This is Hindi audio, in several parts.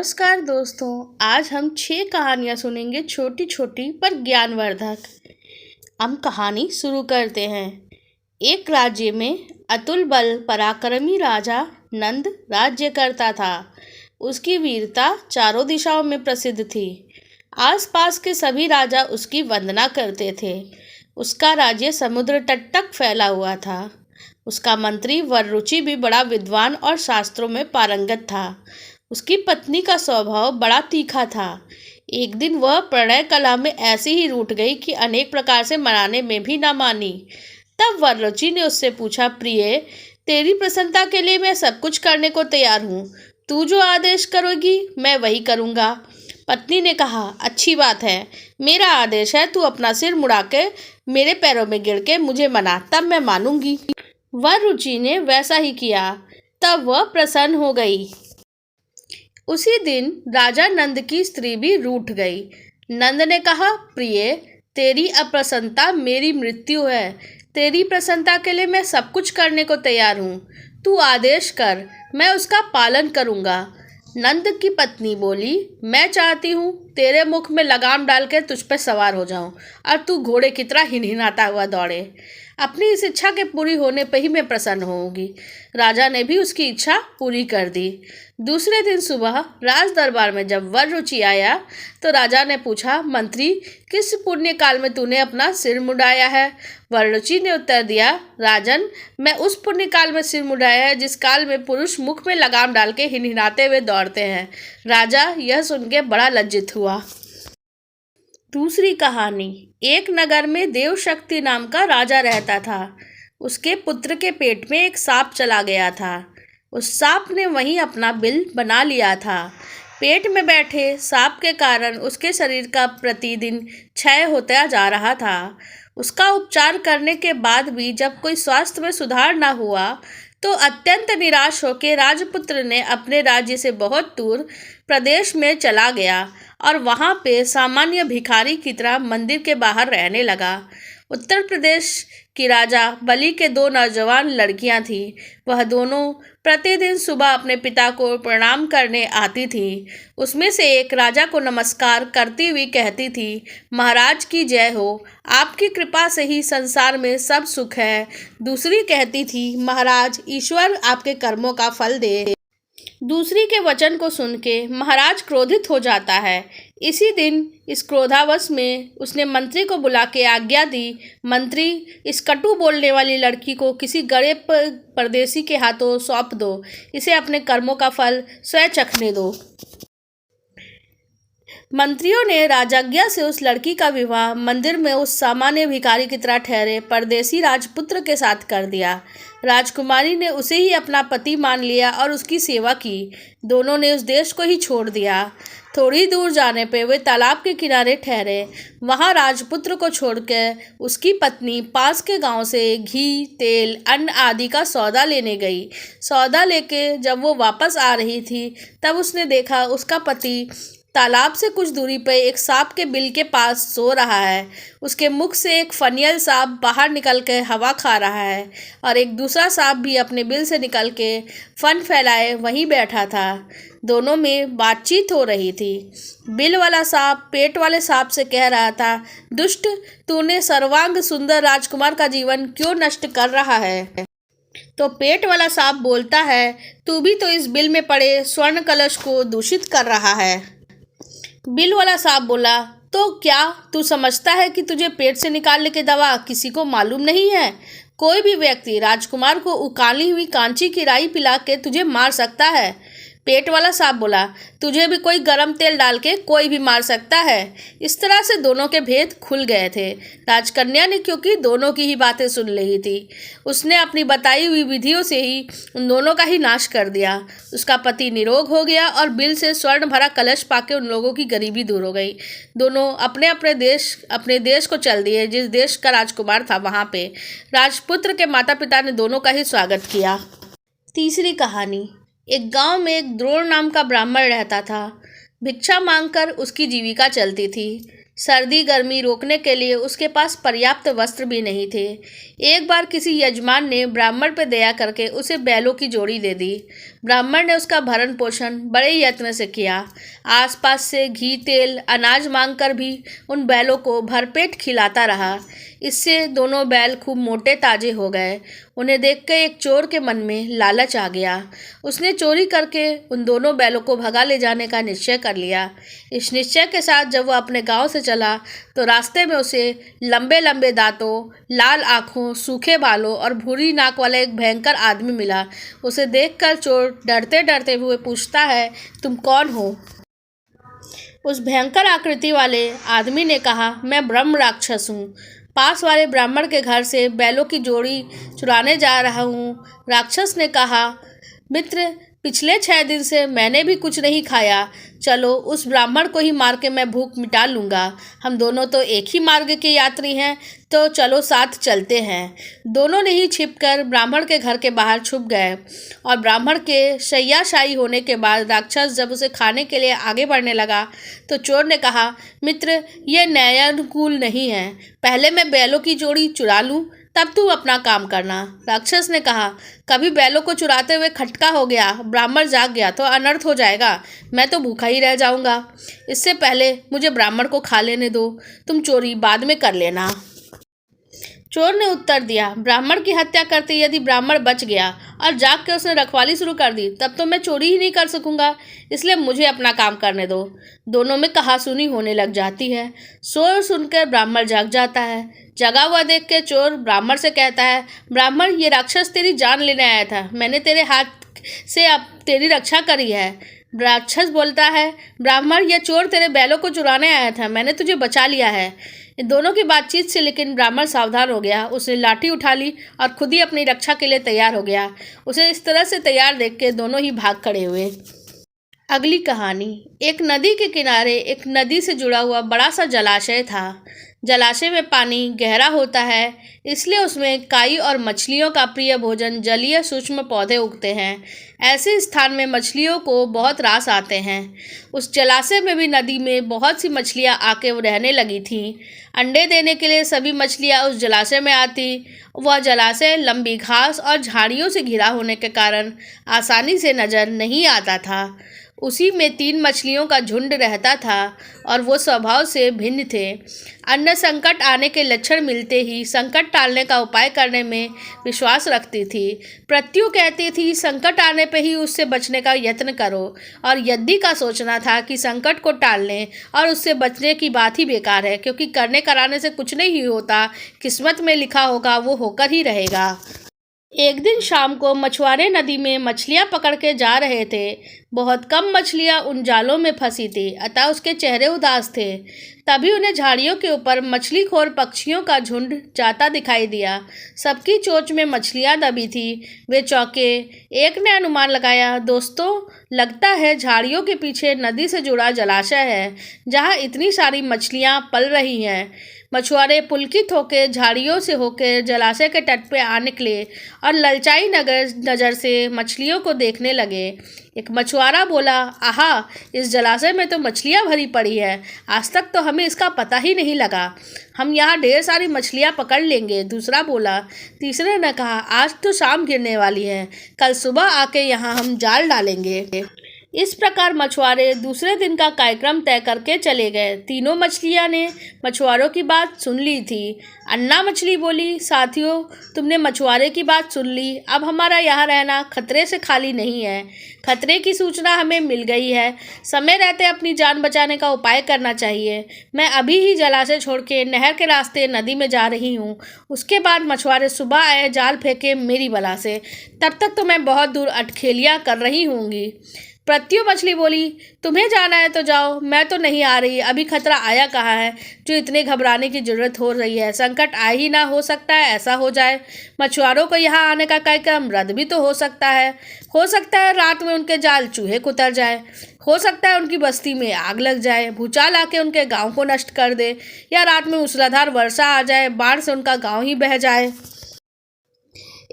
नमस्कार दोस्तों, आज हम 6 कहानियाँ सुनेंगे, छोटी छोटी पर ज्ञानवर्धक। हम कहानी शुरू करते हैं। एक राज्य में अतुल बल पराक्रमी राजा नंद राज्य करता था। उसकी वीरता चारों दिशाओं में प्रसिद्ध थी। आसपास के सभी राजा उसकी वंदना करते थे। उसका राज्य समुद्र तट तक फैला हुआ था। उसका मंत्री वररुचि भी बड़ा विद्वान और शास्त्रों में पारंगत था। उसकी पत्नी का स्वभाव बड़ा तीखा था। एक दिन वह प्रणय कला में ऐसी ही रूठ गई कि अनेक प्रकार से मनाने में भी न मानी। तब वररुचि ने उससे पूछा, प्रिय, तेरी प्रसन्नता के लिए मैं सब कुछ करने को तैयार हूँ। तू जो आदेश करोगी मैं वही करूँगा। पत्नी ने कहा, अच्छी बात है, मेरा आदेश है, तू अपना सिर मुड़ा के मेरे पैरों में गिर के मुझे मना, तब मैं मानूंगी। वररुचि ने वैसा ही किया। तब वह प्रसन्न हो गई। उसी दिन राजा नंद की स्त्री भी रूठ गई। नंद ने कहा, प्रिय, तेरी अप्रसन्नता मेरी मृत्यु है। तेरी प्रसन्नता के लिए मैं सब कुछ करने को तैयार हूँ। तू आदेश कर, मैं उसका पालन करूँगा। नंद की पत्नी बोली, मैं चाहती हूँ तेरे मुख में लगाम डाल के तुझ पे सवार हो जाऊँ और तू घोड़े की तरह हिनहिनाता हुआ दौड़े। अपनी इस इच्छा के पूरी होने पर ही मैं प्रसन्न होऊंगी। राजा ने भी उसकी इच्छा पूरी कर दी। दूसरे दिन सुबह राज दरबार में जब वररुचि आया तो राजा ने पूछा, मंत्री, किस पुण्य काल में तूने अपना सिर मुड़ाया है? वररुचि ने उत्तर दिया, राजन, मैं उस पुण्य काल में सिर मुड़ाया है जिस काल में पुरुष मुख में लगाम डाल के हिनहिनाते हुए दौड़ते हैं। राजा यह सुन के बड़ा लज्जित हुआ। दूसरी कहानी। एक नगर में देवशक्ति नाम का राजा रहता था। उसके पुत्र के पेट में एक सांप चला गया था। उस सांप ने वहीं अपना बिल बना लिया था। पेट में बैठे सांप के कारण उसके शरीर का प्रतिदिन क्षय होता जा रहा था। उसका उपचार करने के बाद भी जब कोई स्वास्थ्य में सुधार न हुआ तो अत्यंत निराश होकर राजपुत्र ने अपने राज्य से बहुत दूर प्रदेश में चला गया और वहाँ पे सामान्य भिखारी की तरह मंदिर के बाहर रहने लगा। उत्तर प्रदेश की राजा बलि के 2 नौजवान लड़कियां थीं। वह दोनों प्रतिदिन सुबह अपने पिता को प्रणाम करने आती थीं। उसमें से एक राजा को नमस्कार करती हुई कहती थी, महाराज की जय हो, आपकी कृपा से ही संसार में सब सुख है। दूसरी कहती थी, महाराज, ईश्वर आपके कर्मों का फल दे। दूसरी के वचन को सुन के महाराज क्रोधित हो जाता है। इसी दिन इस क्रोधावश में उसने मंत्री को बुला के आज्ञा दी, मंत्री, इस कटु बोलने वाली लड़की को किसी गरीब परदेसी के हाथों सौंप दो। इसे अपने कर्मों का फल स्वयं चखने दो। मंत्रियों ने राजाज्ञा से उस लड़की का विवाह मंदिर में उस सामान्य भिखारी की तरह ठहरे परदेसी राजपुत्र के साथ कर दिया। राजकुमारी ने उसे ही अपना पति मान लिया और उसकी सेवा की। दोनों ने उस देश को ही छोड़ दिया। थोड़ी दूर जाने पे वे तालाब के किनारे ठहरे। वहाँ राजपुत्र को छोड़कर उसकी पत्नी पास के गांव से घी, तेल, अन्न आदि का सौदा लेने गई। सौदा लेके जब वो वापस आ रही थी तब उसने देखा उसका पति तालाब से कुछ दूरी पर एक सांप के बिल के पास सो रहा है। उसके मुख से एक फनियल सांप बाहर निकल के हवा खा रहा है और एक दूसरा सांप भी अपने बिल से निकल के फन फैलाए वहीं बैठा था। दोनों में बातचीत हो रही थी। बिल वाला सांप पेट वाले सांप से कह रहा था, दुष्ट, तूने सर्वांग सुंदर राजकुमार का जीवन क्यों नष्ट कर रहा है? तो पेट वाला सांप बोलता है, तू भी तो इस बिल में पड़े स्वर्ण कलश को दूषित कर रहा है। बिल वाला सांप बोला, तो क्या तू समझता है कि तुझे पेट से निकालने की दवा किसी को मालूम नहीं है? कोई भी व्यक्ति राजकुमार को उकाली हुई कांची की राई पिला के तुझे मार सकता है। पेट वाला सांप बोला, तुझे भी कोई गरम तेल डाल के कोई भी मार सकता है। इस तरह से दोनों के भेद खुल गए थे। राजकन्या ने क्योंकि दोनों की ही बातें सुन ली थी, उसने अपनी बताई हुई विधियों से ही उन दोनों का ही नाश कर दिया। उसका पति निरोग हो गया और बिल से स्वर्ण भरा कलश पाके उन लोगों की गरीबी दूर हो गई। दोनों अपने अपने देश को चल दिए। जिस देश का राजकुमार था वहाँ पे राजपुत्र के माता पिता ने दोनों का ही स्वागत किया। तीसरी कहानी। एक गांव में एक द्रोण नाम का ब्राह्मण रहता था। भिक्षा मांगकर उसकी जीविका चलती थी। सर्दी गर्मी रोकने के लिए उसके पास पर्याप्त वस्त्र भी नहीं थे। एक बार किसी यजमान ने ब्राह्मण पर दया करके उसे बैलों की जोड़ी दे दी। ब्राह्मण ने उसका भरण पोषण बड़े यत्न से किया। आसपास से घी तेल अनाज मांगकर भी उन बैलों को भरपेट खिलाता रहा। इससे दोनों बैल खूब मोटे ताजे हो गए। उन्हें देखकर एक चोर के मन में लालच आ गया। उसने चोरी करके उन दोनों बैलों को भगा ले जाने का निश्चय कर लिया। इस निश्चय के साथ जब वह अपने गांव से चला तो रास्ते में उसे लंबे लंबे दांतों, लाल आंखों, सूखे बालों और भूरी नाक वाला एक भयंकर आदमी मिला। उसे देखकर चोर डरते डरते हुए पूछता है, तुम कौन हो? उस भयंकर आकृति वाले आदमी ने कहा, मैं ब्रह्म राक्षस हूँ। पास वाले ब्राह्मण के घर से बैलों की जोड़ी चुराने जा रहा हूँ। राक्षस ने कहा, मित्र, पिछले 6 दिन से मैंने भी कुछ नहीं खाया। चलो उस ब्राह्मण को ही मार के मैं भूख मिटा लूँगा। हम दोनों तो एक ही मार्ग के यात्री हैं, तो चलो साथ चलते हैं। दोनों ने ही छिपकर ब्राह्मण के घर के बाहर छुप गए और ब्राह्मण के शैय्याशायी होने के बाद राक्षस जब उसे खाने के लिए आगे बढ़ने लगा तो चोर ने कहा, मित्र, ये न्यायानुकूल नहीं है। पहले मैं बैलों की जोड़ी चुरा लूँ, तब तू अपना काम करना। राक्षस ने कहा, कभी बैलों को चुराते हुए खटका हो गया, ब्राह्मण जाग गया तो अनर्थ हो जाएगा। मैं तो भूखा ही रह जाऊंगा। इससे पहले मुझे ब्राह्मण को खा लेने दो। तुम चोरी बाद में कर लेना। चोर ने उत्तर दिया, ब्राह्मण की हत्या करते यदि ब्राह्मण बच गया और जाग के उसने रखवाली शुरू कर दी तब तो मैं चोरी ही नहीं कर सकूंगा। इसलिए मुझे अपना काम करने दो। दोनों में कहासुनी होने लग जाती है। शोर सुनकर ब्राह्मण जाग जाता है। जगा हुआ देख के चोर ब्राह्मण से कहता है, ब्राह्मण, ये राक्षस तेरी जान लेने आया था। मैंने तेरे हाथ से अब तेरी रक्षा करी है। राक्षस बोलता है, ब्राह्मण, यह चोर तेरे बैलों को चुराने आया था। मैंने तुझे बचा लिया है। इन दोनों की बातचीत से लेकिन ब्राह्मण सावधान हो गया। उसने लाठी उठा ली और खुद ही अपनी रक्षा के लिए तैयार हो गया। उसे इस तरह से तैयार देख के दोनों ही भाग खड़े हुए। अगली कहानी। एक नदी के किनारे एक नदी से जुड़ा हुआ बड़ा सा जलाशय था। जलाशय में पानी गहरा होता है, इसलिए उसमें काई और मछलियों का प्रिय भोजन जलीय सूक्ष्म पौधे उगते हैं। ऐसे स्थान में मछलियों को बहुत रास आते हैं। उस जलाशय में भी नदी में बहुत सी मछलियाँ आके रहने लगी थीं। अंडे देने के लिए सभी मछलियाँ उस जलाशय में आती। वह जलाशय लंबी घास और झाड़ियों से घिरा होने के कारण आसानी से नज़र नहीं आता था। उसी में 3 मछलियों का झुंड रहता था और वो स्वभाव से भिन्न थे। अन्न संकट आने के लक्षण मिलते ही संकट टालने का उपाय करने में विश्वास रखती थी। प्रत्यु कहती थी, संकट आने पे ही उससे बचने का यत्न करो, और यद्दी का सोचना था कि संकट को टालने और उससे बचने की बात ही बेकार है, क्योंकि करने कराने से कुछ नहीं होता। किस्मत में लिखा होगा वो होकर ही रहेगा। एक दिन शाम को मछुआरे नदी में मछलियां पकड़ के जा रहे थे। बहुत कम मछलियां उन जालों में फंसी थी, अतः उसके चेहरे उदास थे। तभी उन्हें झाड़ियों के ऊपर मछलीखोर पक्षियों का झुंड जाता दिखाई दिया। सबकी चोंच में मछलियां दबी थी। वे चौंके। एक ने अनुमान लगाया, दोस्तों, लगता है झाड़ियों के पीछे नदी से जुड़ा जलाशय है, जहाँ इतनी सारी मछलियां पल रही हैं। मछुआरे पुलकित होकर झाड़ियों से होकर जलाशय के तट पे आ निकले और ललचाई नज़र से मछलियों को देखने लगे। एक मछुआरा बोला, आहा, इस जलाशय में तो मछलियाँ भरी पड़ी है। आज तक तो हमें इसका पता ही नहीं लगा। हम यहाँ ढेर सारी मछलियाँ पकड़ लेंगे। दूसरा बोला। तीसरे ने कहा, आज तो शाम गिरने वाली है, कल सुबह आके यहाँ हम जाल डालेंगे। इस प्रकार मछुआरे दूसरे दिन का कार्यक्रम तय करके चले गए। तीनों मछलियाँ ने मछुआरों की बात सुन ली थी। अन्ना मछली बोली, साथियों, तुमने मछुआरे की बात सुन ली। अब हमारा यहाँ रहना खतरे से खाली नहीं है। खतरे की सूचना हमें मिल गई है। समय रहते अपनी जान बचाने का उपाय करना चाहिए। मैं अभी ही जलाशय छोड़ के नहर के रास्ते नदी में जा रही हूँ। उसके बाद मछुआरे सुबह आए जाल फेंके मेरी बला से। तब तक तो मैं बहुत दूर अटखेलियाँ कर रही होंगी। प्रत्यु मछली बोली, तुम्हें जाना है तो जाओ, मैं तो नहीं आ रही। अभी खतरा आया कहाँ है जो इतने घबराने की जरूरत हो रही है। संकट आ ही ना, हो सकता है ऐसा हो जाए मछुआरों को यहाँ आने का कार्यक्रम रद्द भी तो हो सकता है। हो सकता है रात में उनके जाल चूहे कुतर जाए। हो सकता है उनकी बस्ती में आग लग जाए, भूचाल आके उनके गांव को नष्ट कर दे, या रात में मूसलाधार वर्षा आ जाए, बाढ़ से उनका गांव ही बह जाए।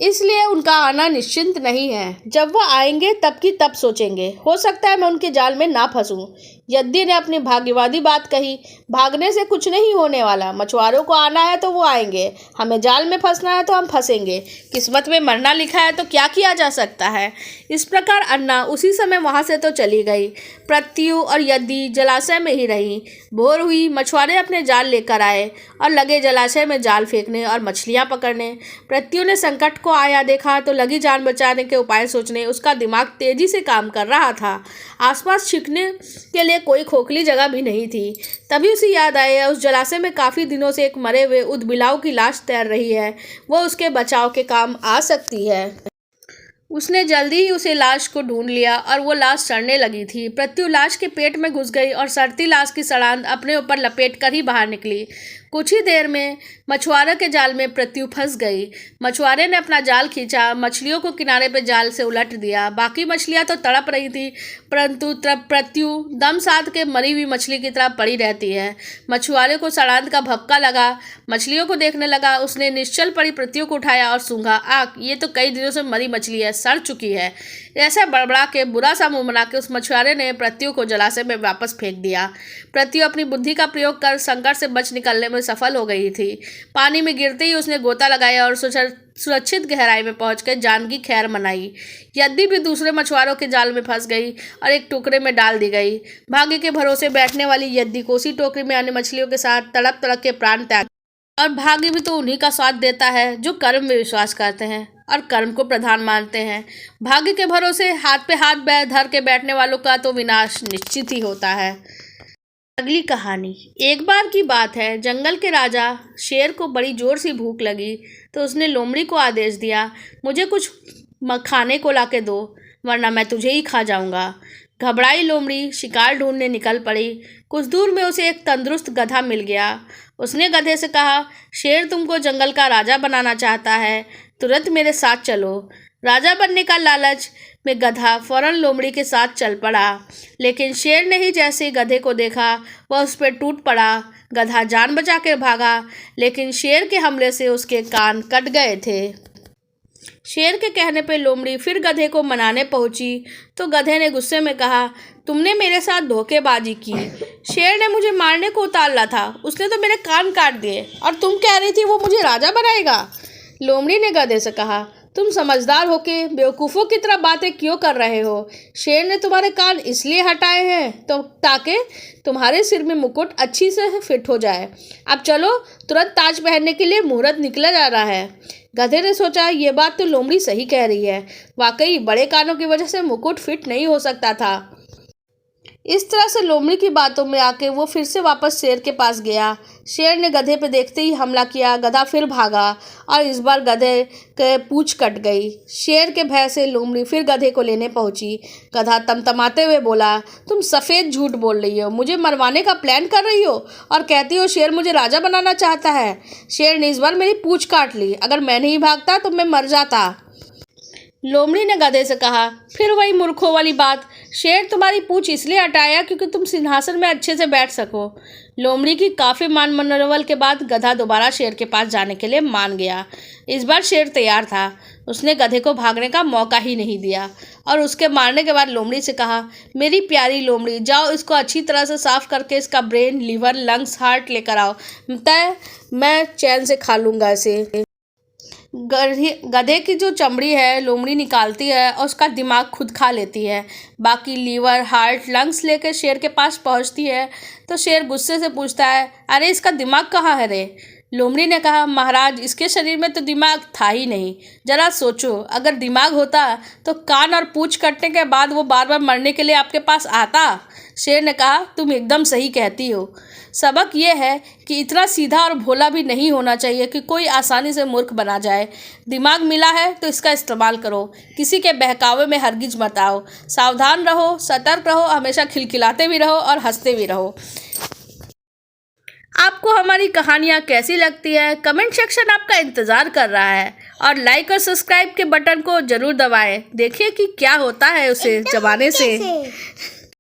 इसलिए उनका आना निश्चिंत नहीं है। जब वो आएंगे तब की तब सोचेंगे, हो सकता है मैं उनके जाल में ना फंसूं। यद्दी ने अपनी भाग्यवादी बात कही। भागने से कुछ नहीं होने वाला। मछुआरों को आना है तो वो आएंगे, हमें जाल में फंसना है तो हम फंसेंगे। किस्मत में मरना लिखा है तो क्या किया जा सकता है। इस प्रकार अन्ना उसी समय वहां से तो चली गई। प्रत्यु और यद्दी जलाशय में ही रही। भोर हुई, मछुआरे अपने जाल लेकर आए और लगे जलाशय में जाल फेंकने और मछलियां पकड़ने। प्रत्यु ने संकट को आया देखा तो लगी जान बचाने के उपाय सोचने। उसका दिमाग तेजी से काम कर रहा था। आसपास छिपने के लिए कोई खोखली जगह भी नहीं थी। तभी उसे याद आया, उस जलाशय में काफी दिनों से एक मरे हुए ऊदबिलाव की लाश तैर रही है। वो उसके बचाव के काम आ सकती है। उसने जल्दी ही उसे लाश को ढूंढ लिया और वो लाश सड़ने लगी थी। प्रत्यु लाश के पेट में घुस गई और सड़ती लाश की सड़ांध अपने ऊपर लपेट कर ही बाहर निकली। कुछ ही देर में मछुआरे के जाल में प्रत्यु फंस गई। मछुआरे ने अपना जाल खींचा, मछलियों को किनारे पे जाल से उलट दिया। बाकी मछलियां तो तड़प रही थी, परंतु तब प्रत्यु दम साध के मरी हुई मछली की तरह पड़ी रहती है। मछुआरे को सड़ांध का भपका लगा, मछलियों को देखने लगा। उसने निश्चल पड़ी प्रत्यु को उठाया और सूंघा। आग, ये तो कई दिनों से मरी मछली है, सड़ चुकी है। ऐसा बड़बड़ा के बुरा सा मुंह बना के उस मछुआरे ने प्रत्यु को जलाशय में वापस फेंक दिया। प्रत्यु अपनी बुद्धि का प्रयोग कर संकट से बच निकलने में सफल हो गई थी। पानी में गिरते ही उसने गोता लगाया और सुरक्षित गहराई में पहुंचकर जान की खैर मनाई। यद्दी भी दूसरे मछुआरों के जाल में फंस गई और एक टुकड़े में डाल दी गई। भाग्य के भरोसे बैठने वाली यद्दी को उसी टोकरी में अन्य मछलियों के साथ तड़प तड़प के प्राण त्याग। और भाग्य भी तो उन्हीं का साथ देता है जो कर्म में विश्वास करते हैं और कर्म को प्रधान मानते हैं। भाग्य के भरोसे हाथ पे हाथ धर के बैठने वालों का तो विनाश निश्चित ही होता है। अगली कहानी। एक बार की बात है, जंगल के राजा शेर को बड़ी जोर से भूख लगी तो उसने लोमड़ी को आदेश दिया, मुझे कुछ खाने को लाके दो वरना मैं तुझे ही खा जाऊंगा। घबराई लोमड़ी शिकार ढूंढने निकल पड़ी। कुछ दूर में उसे एक तंदुरुस्त गधा मिल गया। उसने गधे से कहा, शेर तुमको जंगल का राजा बनाना चाहता है, तुरंत मेरे साथ चलो। राजा बनने का लालच में गधा फौरन लोमड़ी के साथ चल पड़ा। लेकिन शेर ने ही जैसे ही गधे को देखा वह उस पर टूट पड़ा। गधा जान बचा कर भागा, लेकिन शेर के हमले से उसके कान कट गए थे। शेर के कहने पे लोमड़ी फिर गधे को मनाने पहुंची तो गधे ने गुस्से में कहा, तुमने मेरे साथ धोखेबाजी की। शेर ने मुझे मारने को उतारा था, उसने तो मेरे कान काट दिए और तुम कह रही थी वो मुझे राजा बनाएगा। लोमड़ी ने गधे से कहा, तुम समझदार होके बेवकूफ़ों की तरह बातें क्यों कर रहे हो। शेर ने तुम्हारे कान इसलिए हटाए हैं तो ताकि तुम्हारे सिर में मुकुट अच्छी से फिट हो जाए। अब चलो, तुरंत ताज पहनने के लिए मुहूर्त निकला जा रहा है। गधे ने सोचा, ये बात तो लोमड़ी सही कह रही है। वाकई बड़े कानों की वजह से मुकुट फिट नहीं हो सकता था। इस तरह से लोमड़ी की बातों में आके वो फिर से वापस शेर के पास गया। शेर ने गधे पे देखते ही हमला किया। गधा फिर भागा और इस बार गधे के पूंछ कट गई। शेर के भय से लोमड़ी फिर गधे को लेने पहुंची। गधा तमतमाते हुए बोला, तुम सफ़ेद झूठ बोल रही हो, मुझे मरवाने का प्लान कर रही हो और कहती हो शेर मुझे राजा बनाना चाहता है। शेर ने इस बार मेरी पूंछ काट ली, अगर मैं नहीं भागता तो मैं मर जाता। लोमड़ी ने गधे से कहा, फिर वही मूर्खों वाली बात, शेर तुम्हारी पूंछ इसलिए हटाया क्योंकि तुम सिंहासन में अच्छे से बैठ सको। लोमड़ी की काफ़ी मान मनोबल के बाद गधा दोबारा शेर के पास जाने के लिए मान गया। इस बार शेर तैयार था। उसने गधे को भागने का मौका ही नहीं दिया और उसके मारने के बाद लोमड़ी से कहा, मेरी प्यारी लोमड़ी, जाओ इसको अच्छी तरह से साफ करके इसका ब्रेन, लीवर, लंग्स, हार्ट लेकर आओ, तय मैं चैन से खा लूँगा इसे। गधे की जो चमड़ी है लोमड़ी निकालती है और उसका दिमाग खुद खा लेती है। बाकी लीवर, हार्ट, लंग्स लेकर शेर के पास पहुंचती है तो शेर गुस्से से पूछता है, अरे इसका दिमाग कहाँ है रे। लोमड़ी ने कहा, महाराज इसके शरीर में तो दिमाग था ही नहीं। जरा सोचो, अगर दिमाग होता तो कान और पूंछ कटने के बाद वो बार बार मरने के लिए आपके पास आता। शेर ने कहा, तुम एकदम सही कहती हो। सबक ये है कि इतना सीधा और भोला भी नहीं होना चाहिए कि कोई आसानी से मूर्ख बना जाए। दिमाग मिला है तो इसका इस्तेमाल करो, किसी के बहकावे में हरगिज मत आओ। सावधान रहो, सतर्क रहो, हमेशा खिलखिलाते भी रहो और हंसते भी रहो। आपको हमारी कहानियाँ कैसी लगती है, कमेंट सेक्शन आपका इंतज़ार कर रहा है और लाइक और सब्सक्राइब के बटन को ज़रूर दबाएं। देखिए कि क्या होता है उसे जमाने से।